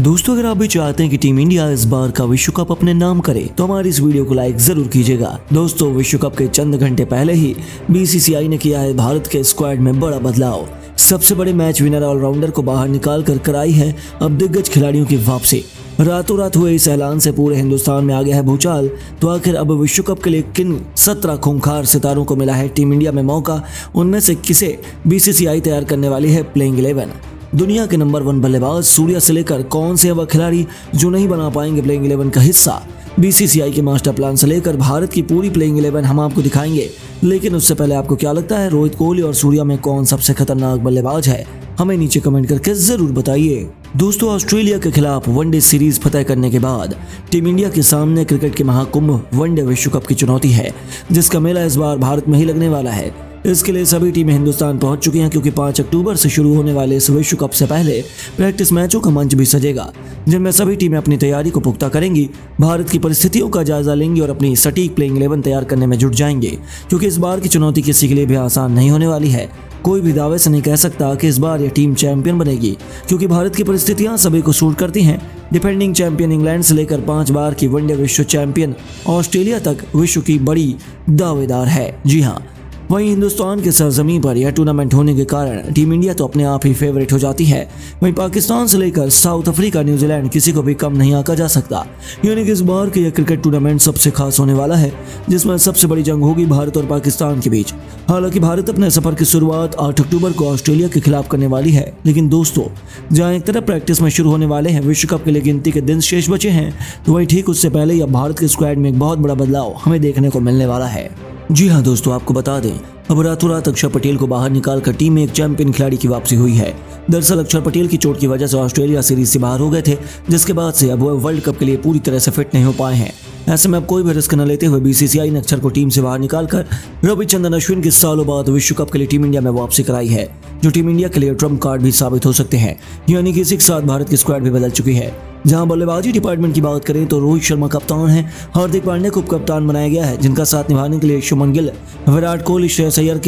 दोस्तों, अगर आप भी चाहते हैं कि टीम इंडिया इस बार का विश्व कप अपने नाम करे तो हमारी इस वीडियो को लाइक जरूर कीजिएगा। दोस्तों, विश्व कप के चंद घंटे पहले ही बीसीसीआई ने किया है भारत के स्क्वाड में बड़ा बदलाव। सबसे बड़े मैच विनर ऑलराउंडर को बाहर निकाल कर कराई है अब दिग्गज खिलाड़ियों की वापसी। रातों रात हुए इस ऐलान से पूरे हिंदुस्तान में आ गया है भूचाल। तो आखिर अब विश्व कप के लिए किन 17 खूंखार सितारों को मिला है टीम इंडिया में मौका, उनमें से किसे बीसीसीआई तैयार करने वाली है प्लेइंग 11। दुनिया के नंबर 1 बल्लेबाज सूर्या से लेकर कौन से वह खिलाड़ी जो नहीं बना पाएंगे प्लेइंग 11 का हिस्सा, बीसीसीआई के मास्टर प्लान से लेकर भारत की पूरी प्लेइंग 11 हम आपको दिखाएंगे। लेकिन उससे पहले आपको क्या लगता है रोहित कोहली और सूर्या में कौन सबसे खतरनाक बल्लेबाज है, हमें नीचे कमेंट करके जरूर बताइए। दोस्तों, ऑस्ट्रेलिया के खिलाफ वनडे सीरीज फतह करने के बाद टीम इंडिया के सामने क्रिकेट के महाकुंभ वनडे विश्व कप की चुनौती है, जिसका मेला इस बार भारत में ही लगने वाला है। इसके लिए सभी टीमें हिंदुस्तान पहुंच चुकी हैं, क्योंकि 5 अक्टूबर से शुरू होने वाले इस विश्व कप से पहले प्रैक्टिस मैचों का मंच भी सजेगा, जिनमें सभी टीमें अपनी तैयारी को पुख्ता करेंगी, भारत की परिस्थितियों का जायजा लेंगी और अपनी सटीक प्लेइंग 11 तैयार करने में जुट जाएंगे। क्योंकि इस बार की चुनौती किसी के लिए भी आसान नहीं होने वाली है। कोई भी दावे से नहीं कह सकता कि इस बार यह टीम चैंपियन बनेगी, क्योंकि भारत की परिस्थितियां सभी को सूट करती हैं। डिफेंडिंग चैंपियन इंग्लैंड से लेकर 5 बार की वनडे विश्व चैंपियन ऑस्ट्रेलिया तक विश्व की बड़ी दावेदार है। जी हाँ, वहीं हिंदुस्तान के सरजमीं पर यह टूर्नामेंट होने के कारण टीम इंडिया तो अपने आप ही फेवरेट हो जाती है। वहीं पाकिस्तान से लेकर साउथ अफ्रीका, न्यूजीलैंड किसी को भी कम नहीं आंका जा सकता। यानी कि इस बार के यह क्रिकेट टूर्नामेंट सबसे खास होने वाला है, जिसमें सबसे बड़ी जंग होगी भारत और पाकिस्तान के बीच। हालांकि भारत अपने सफर की शुरुआत 8 अक्टूबर को ऑस्ट्रेलिया के खिलाफ करने वाली है। लेकिन दोस्तों, जहां एक तरफ प्रैक्टिस में शुरू होने वाले हैं विश्व कप के लिए गिनती के दिन शेष बचे हैं, तो वहीं ठीक उससे पहले ही भारत के स्क्वाड में एक बहुत बड़ा बदलाव हमें देखने को मिलने वाला है। जी हाँ दोस्तों, आपको बता दें, अब रातों रात अक्षर पटेल को बाहर निकालकर टीम में एक चैंपियन खिलाड़ी की वापसी हुई है। दरअसल अक्षर पटेल की चोट की वजह से ऑस्ट्रेलिया सीरीज से बाहर हो गए थे, जिसके बाद से अब वह वर्ल्ड कप के लिए पूरी तरह से फिट नहीं हो पाए हैं। ऐसे में अब कोई भी रिस्क न लेते हुए बीसीसीआई ने अक्षर को टीम से बाहर निकालकर रविचंद्रन अश्विन के सालों बाद विश्व कप के लिए टीम इंडिया में वापसी कराई है, जो टीम इंडिया के लिए ट्रम्प कार्ड भी साबित हो सकते हैं। यानी कि इसी के साथ भारत की स्क्वाड भी बदल चुकी है। जहां बल्लेबाजी डिपार्टमेंट की बात करें तो रोहित शर्मा कप्तान है, हार्दिक पांड्या को कप्तान बनाया गया है, जिनका साथ निभाने के लिए शुभमन गिल, विराट कोहली, श्रेयस अय्यर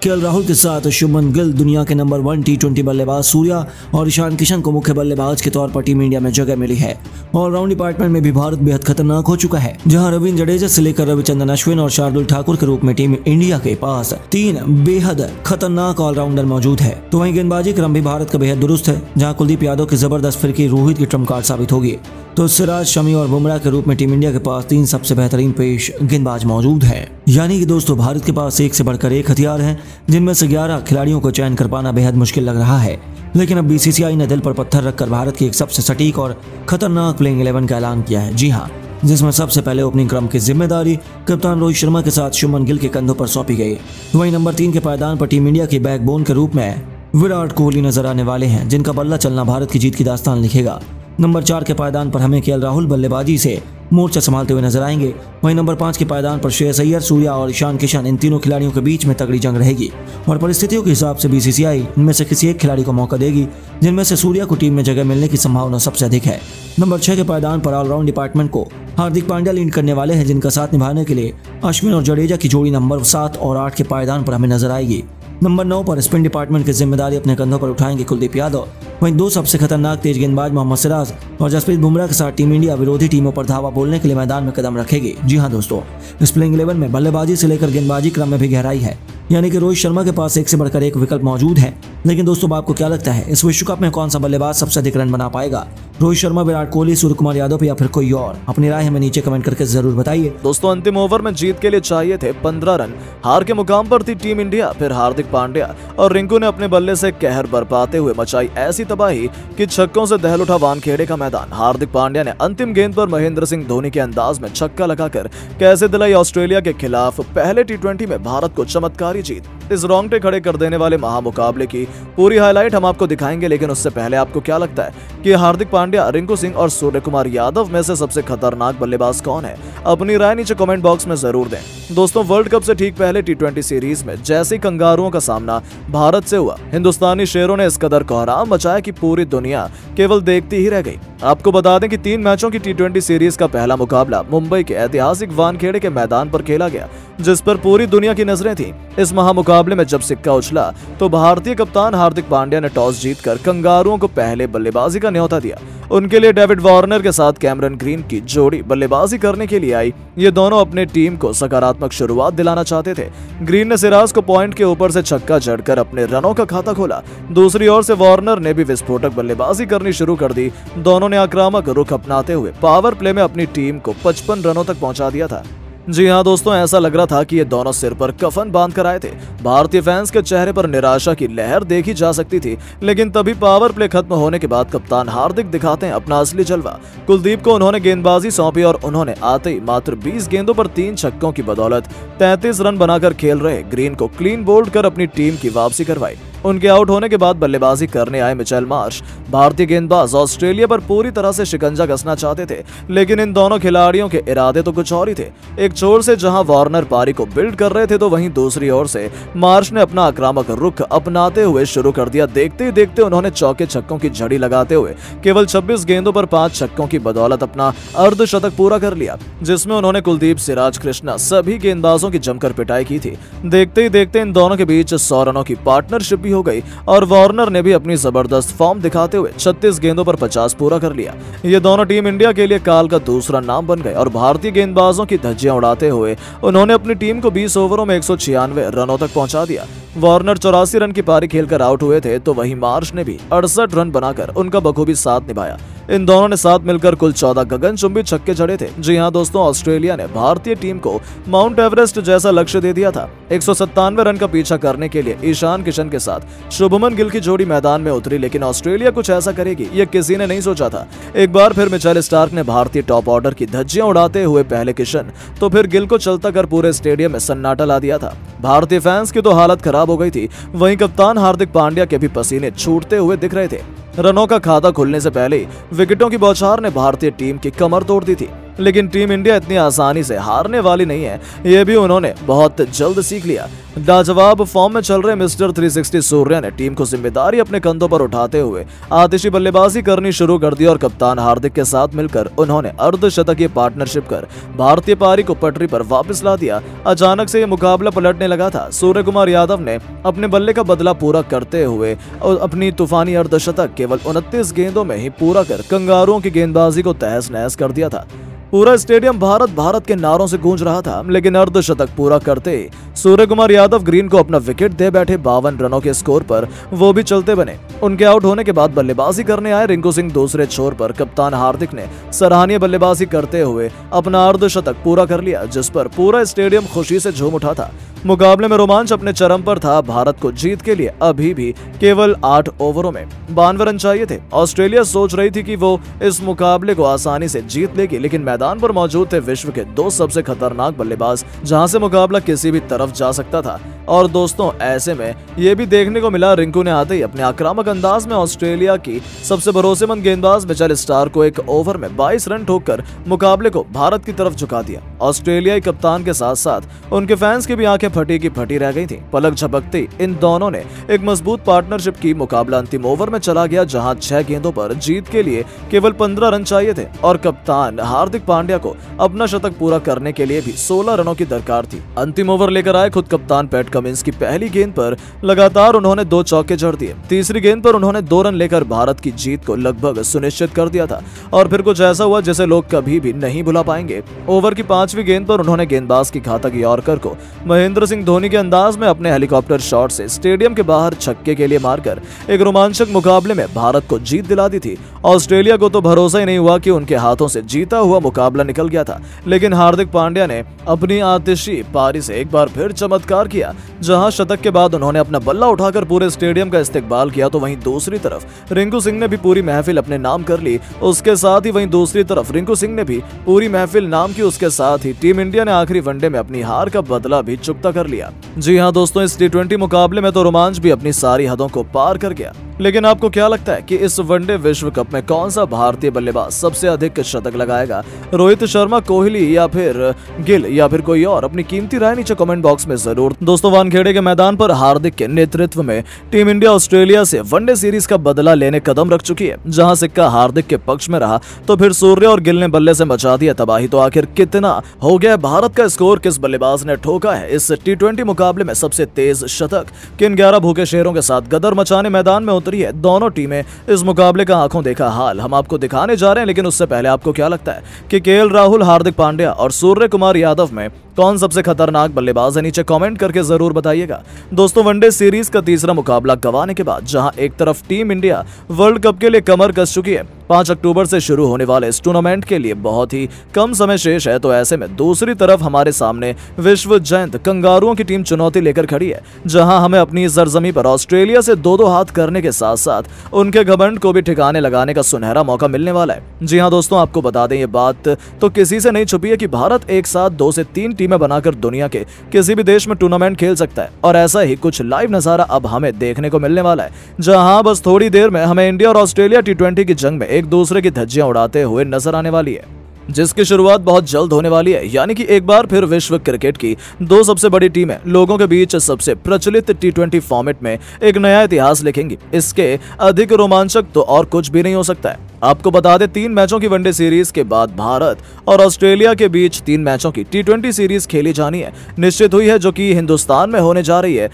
केएल राहुल के साथ शुभमन गिल, दुनिया के नंबर 1 टी20 बल्लेबाज सूर्या और ईशान किशन को मुख्य बल्लेबाज के तौर पर टीम इंडिया में जगह मिली है। ऑलराउंड डिपार्टमेंट में भी भारत बेहद खतरनाक हो चुका है, जहां रविंद्र जडेजा से लेकर रविचंद्रन अश्विन और शार्दुल ठाकुर के रूप में टीम इंडिया के पास 3 बेहद खतरनाक ऑलराउंडर मौजूद है। तो वहीं गेंदबाजी क्रम भी भारत का बेहद दुरुस्त है, जहां कुलदीप यादव की जबरदस्त फिरकी रोहित की ट्रम्प कार्ड साबित होगी। तो सिराज, शमी और बुमराह के रूप में टीम इंडिया के पास 3 सबसे बेहतरीन पेश गेंदबाज मौजूद हैं। यानी कि दोस्तों, भारत के पास एक से बढ़कर एक हथियार हैं, जिनमें से 11 खिलाड़ियों को चयन कर पाना बेहद मुश्किल लग रहा है। लेकिन अब बीसीसीआई ने दिल पर पत्थर रखकर भारत की एक सबसे सटीक और खतरनाक प्लेइंग 11 का ऐलान किया है। जी हाँ, जिसमें सबसे पहले ओपनिंग क्रम की जिम्मेदारी कप्तान रोहित शर्मा के साथ शुभमन गिल के कंधों पर सौंपी गई। वहीं नंबर 3 के पायदान पर टीम इंडिया की बैकबोन के रूप में विराट कोहली नजर आने वाले हैं, जिनका बल्ला चलना भारत की जीत की दास्तान लिखेगा। नंबर 4 के पायदान पर हमें केएल राहुल बल्लेबाजी से मोर्चा संभालते हुए नजर आएंगे। वहीं नंबर 5 के पायदान पर श्रेयस अय्यर, सूर्या और ईशान किशन, इन तीनों खिलाड़ियों के बीच में तगड़ी जंग रहेगी और परिस्थितियों के हिसाब से बीसीसीआई इनमें से किसी एक खिलाड़ी को मौका देगी, जिनमें से सूर्या को टीम में जगह मिलने की संभावना सबसे अधिक है। नंबर 6 के पायदान पर ऑलराउंड डिपार्टमेंट को हार्दिक पांड्या लीड करने वाले हैं, जिनका साथ निभाने के लिए अश्विन और जडेजा की जोड़ी नंबर 7 और 8 के पायदान पर हमें नजर आएगी। नंबर 9 पर स्पिन डिपार्टमेंट की जिम्मेदारी अपने कंधों पर उठाएंगे कुलदीप यादव। वहीं 2 सबसे खतरनाक तेज गेंदबाज मोहम्मद सिराज और जसप्रीत बुमराह के साथ टीम इंडिया विरोधी टीमों पर धावा बोलने के लिए मैदान में कदम रखेगी। जी हाँ दोस्तों, इस प्लेइंग 11 में बल्लेबाजी से लेकर गेंदबाजी क्रम में भी गहराई है। यानी कि रोहित शर्मा के पास एक से बढ़कर एक विकल्प मौजूद है। लेकिन दोस्तों, आपको क्या लगता है इस विश्व कप में कौन सा बल्लेबाज सबसे अधिक रन बना पाएगा? रोहित शर्मा, विराट कोहली, सूर्य कुमार यादव या फिर कोई और? अपनी राय हमें नीचे कमेंट करके जरूर बताइए। दोस्तों, अंतिम ओवर में जीत के लिए चाहिए थे 15 रन। हार के मुकाम पर थी टीम इंडिया। फिर हार्दिक पांड्या और रिंकू ने अपने बल्ले से कहर बरपाते हुए मचाई ऐसी तबाही कि छक्कों से दहल उठा वानखेड़े का मैदान। हार्दिक पांड्या ने अंतिम गेंद पर महेंद्र सिंह धोनी के अंदाज में छक्का लगाकर कैसे दिलाई ऑस्ट्रेलिया के खिलाफ पहले टी20 में भारत को चमत्कारी जीत। इस रोंगटे खड़े कर देने वाले महामुकाबले की पूरी हाईलाइट हम आपको दिखाएंगे। लेकिन उससे पहले आपको क्या लगता है कि हार्दिक पांड्या, रिंकू सिंह और सूर्य कुमार यादव में से सबसे खतरनाक बल्लेबाज कौन है? अपनी राय नीचे कमेंट बॉक्स में जरूर दें। दोस्तों, वर्ल्ड कप से ठीक पहले टी20 सीरीज में जैसे कंगारुओं का सामना भारत से हुआ, हिंदुस्तानी शेरों ने इस कदर कोहराम मचाया कि पूरी दुनिया केवल देखती ही रह गई। आपको बता दें कि 3 मैचों की टी20 सीरीज का पहला मुकाबला मुंबई के ऐतिहासिक वानखेड़े के मैदान पर खेला गया, जिस पर पूरी दुनिया की नजरें थीं। इस महामुकाबले में जब सिक्का उछला तो भारतीय कप्तान हार्दिक पांड्या ने टॉस जीतकर कंगारुओं को पहले बल्लेबाजी का न्योता दिया उनके लिए डेविड वार्नर के साथ कैमरन ग्रीन की जोड़ी बल्लेबाजी करने के लिए आई। ये दोनों अपने टीम को सकारात्मक शुरुआत दिलाना चाहते थे। ग्रीन ने सिराज को पॉइंट के ऊपर से छक्का जड़कर अपने रनों का खाता खोला। दूसरी ओर से वार्नर ने भी विस्फोटक बल्लेबाजी करनी शुरू कर दी। दोनों ने आक्रामक रुख अपनाते हुए पावर प्ले में अपनी टीम को 55 रनों तक पहुंचा दिया था। जी हाँ दोस्तों, ऐसा लग रहा था कि ये दोनों सिर पर कफन बांध कर आए थे। भारतीय फैंस के चेहरे पर निराशा की लहर देखी जा सकती थी, लेकिन तभी पावर प्ले खत्म होने के बाद कप्तान हार्दिक दिखाते हैं अपना असली जलवा। कुलदीप को उन्होंने गेंदबाजी सौंपी और उन्होंने आते ही मात्र 20 गेंदों पर 3 छक्कों की बदौलत 33 रन बनाकर खेल रहे ग्रीन को क्लीन बोल्ड कर अपनी टीम की वापसी करवाई। उनके आउट होने के बाद बल्लेबाजी करने आए मिचेल मार्श। भारतीय गेंदबाज ऑस्ट्रेलिया पर पूरी तरह से शिकंजा कसना चाहते थे, लेकिन इन दोनों खिलाड़ियों के इरादे तो कुछ और ही थे। एक छोर से जहां वार्नर पारी को बिल्ड कर रहे थे, तो वहीं दूसरी ओर से मार्श ने अपना आक्रामक रुख अपनाते हुए शुरू कर दिया। देखते ही देखते उन्होंने चौके छक्कों की झड़ी लगाते हुए केवल 26 गेंदों पर 5 छक्कों की बदौलत अपना अर्धशतक पूरा कर लिया, जिसमें उन्होंने कुलदीप, सिराज, कृष्णा सभी गेंदबाजों की जमकर पिटाई की थी। देखते ही देखते इन दोनों के बीच 100 रनों की पार्टनरशिप भी हो गई और वार्नर ने भी अपनी जबरदस्त फॉर्म दिखाते हुए 36 गेंदों पर 50 पूरा कर लिया। ये दोनों टीम इंडिया के लिए काल का दूसरा नाम बन गए और भारतीय गेंदबाजों की धज्जियां उड़ाते हुए उन्होंने अपनी टीम को 20 ओवरों में 196 रनों तक पहुंचा दिया। वार्नर 84 रन की पारी खेलकर आउट हुए थे, तो वहीं मार्श ने भी 68 रन बनाकर उनका बखूबी साथ निभाया। इन दोनों ने साथ मिलकर कुल 14 गगनचुंबी छक्के जड़े थे। जी हां दोस्तों, ऑस्ट्रेलिया ने भारतीय टीम को माउंट एवरेस्ट जैसा लक्ष्य दे दिया था। 197 रन का पीछा करने के लिए ईशान किशन के साथ शुभमन गिल की जोड़ी मैदान में उतरी, लेकिन ऑस्ट्रेलिया कुछ ऐसा करेगी ये किसी ने नहीं सोचा था। एक बार फिर मिचेल स्टार्क ने भारतीय टॉप ऑर्डर की धज्जियां उड़ाते हुए पहले किशन तो फिर गिल को चलता कर पूरे स्टेडियम में सन्नाटा ला दिया था। भारतीय फैंस की तो हालत खराब हो गई थी, वहीं कप्तान हार्दिक पांड्या के भी पसीने छूटते हुए दिख रहे थे। रनों का खाता खुलने से पहले ही विकेटों की बौछार ने भारतीय टीम की कमर तोड़ दी थी, लेकिन टीम इंडिया इतनी आसानी से हारने वाली नहीं है, ये भी उन्होंने बहुत जल्द सीख लिया। लाजवाब फॉर्म में चल रहे मिस्टर 360 सूर्या ने टीम को जिम्मेदारी अपने कंधों पर उठाते हुए आतिशी बल्लेबाजी करनी शुरू कर दी और कप्तान हार्दिक के साथ मिलकर उन्होंने अर्धशतकीय पार्टनरशिप कर भारतीय पारी को पटरी पर वापस ला दिया। अचानक से ये मुकाबला पलटने लगा था। सूर्य कुमार यादव ने अपने बल्ले का बदला पूरा करते हुए अपनी तूफानी अर्धशतक केवल 29 गेंदों में ही पूरा कर कंगारुओं की गेंदबाजी को तहस नहस कर दिया था। पूरा स्टेडियम भारत भारत के नारों से गूंज रहा था, लेकिन अर्धशतक पूरा करते सूर्य कुमार यादव ग्रीन को अपना विकेट दे बैठे 52 रनों के स्कोर पर वो भी चलते बने। उनके आउट होने के बाद बल्लेबाजी करने आए रिंकू सिंह दूसरे छोर पर कप्तान हार्दिक ने सराहनीय बल्लेबाजी करते हुए अपना अर्धशतक पूरा कर लिया, जिस पर पूरा स्टेडियम खुशी से झूम उठा था। मुकाबले में रोमांच अपने चरम पर था। भारत को जीत के लिए अभी भी केवल 8 ओवरों में 92 रन चाहिए थे। ऑस्ट्रेलिया सोच रही थी कि वो इस मुकाबले को आसानी से जीत लेगी, लेकिन मैदान पर मौजूद थे विश्व के 2 सबसे खतरनाक बल्लेबाज, जहां से मुकाबला किसी भी तरफ जा सकता था। और दोस्तों, ऐसे में ये भी देखने को मिला, रिंकू ने आते ही अपने आक्रामक अंदाज में ऑस्ट्रेलिया की सबसे भरोसेमंद गेंदबाज मिचेल स्टार्क को एक ओवर में 22 रन ठोककर मुकाबले को भारत की तरफ झुका दिया। ऑस्ट्रेलियाई कप्तान के साथ साथ उनके फैंस की भी आंखें फटी की फटी रह गई थी। पलक झपकते इन दोनों ने एक मजबूत पार्टनरशिप की। मुकाबला अंतिम ओवर में चला गया, जहां 6 गेंदों पर जीत के लिए केवल 15 रन चाहिए थे और कप्तान हार्दिक पांड्या को अपना शतक पूरा करने के लिए भी 16 रनों की दरकार थी। अंतिम ओवर लेकर आए खुद कप्तान पैट कमिंस की पहली गेंद पर लगातार उन्होंने 2 चौके जड़ दिए। तीसरी गेंद पर उन्होंने 2 रन लेकर भारत की जीत को लगभग सुनिश्चित कर दिया था और फिर कुछ ऐसा हुआ जिसे लोग कभी भी नहीं भुला पाएंगे। ओवर की 5वीं गेंद पर उन्होंने गेंदबाज की घातक यॉर्कर को महेंद्र सिंह धोनी के अंदाज में अपने हेलीकॉप्टर शॉट से स्टेडियम के बाहर छक्के के लिए मारकर एक रोमांचक मुकाबले में भारत को जीत दिला दी थी। ऑस्ट्रेलिया को तो भरोसा ही नहीं हुआ कि उनके हाथों से जीता हुआ मुकाबला निकल गया था, लेकिन हार्दिक पांड्या ने अपनी आतिशी पारी से एक बार फिर चमत्कार किया, जहां शतक के बाद उन्होंने अपना बल्ला उठाकर पूरे स्टेडियम का इस्तेकबाल किया। तो वहीं दूसरी तरफ रिंकू सिंह ने भी पूरी महफिल अपने नाम कर ली। उसके साथ ही वहीं दूसरी तरफ रिंकू सिंह ने भी पूरी महफिल नाम की। उसके साथ ही टीम इंडिया ने आखिरी वनडे में अपनी हार का बदला भी चुकता कर लिया। जी हां दोस्तों, इस T20 मुकाबले में तो रोमांच भी अपनी सारी हदों को पार कर गया। लेकिन आपको क्या लगता है कि इस वनडे विश्व कप में कौन सा भारतीय बल्लेबाज सबसे अधिक शतक लगाएगा? रोहित शर्मा, कोहली या फिर गिल या फिर कोई और? अपनी कीमती राय नीचे कमेंट बॉक्स में जरूर। दोस्तों, वानखेड़े के मैदान पर हार्दिक के नेतृत्व में टीम इंडिया ऑस्ट्रेलिया से वनडे सीरीज का बदला लेने कदम रख चुकी है। जहां सिक्का हार्दिक के पक्ष में रहा तो फिर सूर्य और गिल ने बल्ले से मचा दिया तबाही। तो आखिर कितना हो गया भारत का स्कोर? किस बल्लेबाज ने ठोका है इस T20 मुकाबले में सबसे तेज शतक? किन 11 भूखे शेरों के साथ गदर मचाने मैदान में उतरे उतरी है। दोनों टीमें इस मुकाबले का आंखों देखा हाल हम आपको दिखाने जा रहे हैं, लेकिन उससे पहले आपको क्या लगता है कि केएल राहुल, हार्दिक पांड्या और सूर्य कुमार यादव में कौन सबसे खतरनाक बल्लेबाज है? नीचे कमेंट करके जरूर बताइएगा। दोस्तों, वनडे सीरीज का तीसरा मुकाबला गंवाने के बाद जहां एक तरफ टीम इंडिया वर्ल्ड कप के लिए कमर कस चुकी है, 5 अक्टूबर से शुरू होने वाले इस टूर्नामेंट के लिए बहुत ही कम समय शेष है, तो ऐसे में दूसरी तरफ हमारे सामने विश्व जयंत कंगारुओं की टीम चुनौती लेकर खड़ी है, जहां हमें अपनी सरजमी पर ऑस्ट्रेलिया से 2-2 हाथ करने के साथ साथ उनके घमंड को भी ठिकाने लगाने का सुनहरा मौका मिलने वाला है। जी हां दोस्तों, आपको बता दें ये बात तो किसी से नहीं छुपी है कि भारत एक साथ 2 से 3 टीमें बनाकर दुनिया के किसी भी देश में टूर्नामेंट खेल सकता है, और ऐसा ही कुछ लाइव नजारा अब हमें देखने को मिलने वाला है, जहां बस थोड़ी देर में हमें इंडिया और ऑस्ट्रेलिया T20 की जंग में एक दूसरे की धज्जियां उड़ाते हुए नजर आने वाली है, जिसकी शुरुआत बहुत जल्द होने वाली है। यानी कि एक बार फिर विश्व क्रिकेट की 2 सबसे बड़ी टीमें लोगों के बीच सबसे प्रचलित T20 फॉर्मेट में एक नया इतिहास लिखेंगी। इसके अधिक रोमांचक तो और कुछ भी नहीं हो सकता है। आपको बता दें, 3 मैचों की वनडे सीरीज के बाद भारत और ऑस्ट्रेलिया के बीच 3 मैचों की T20 सीरीज खेली जानी है, निश्चित हुई है, जो कि हिंदुस्तान में होने जा रही है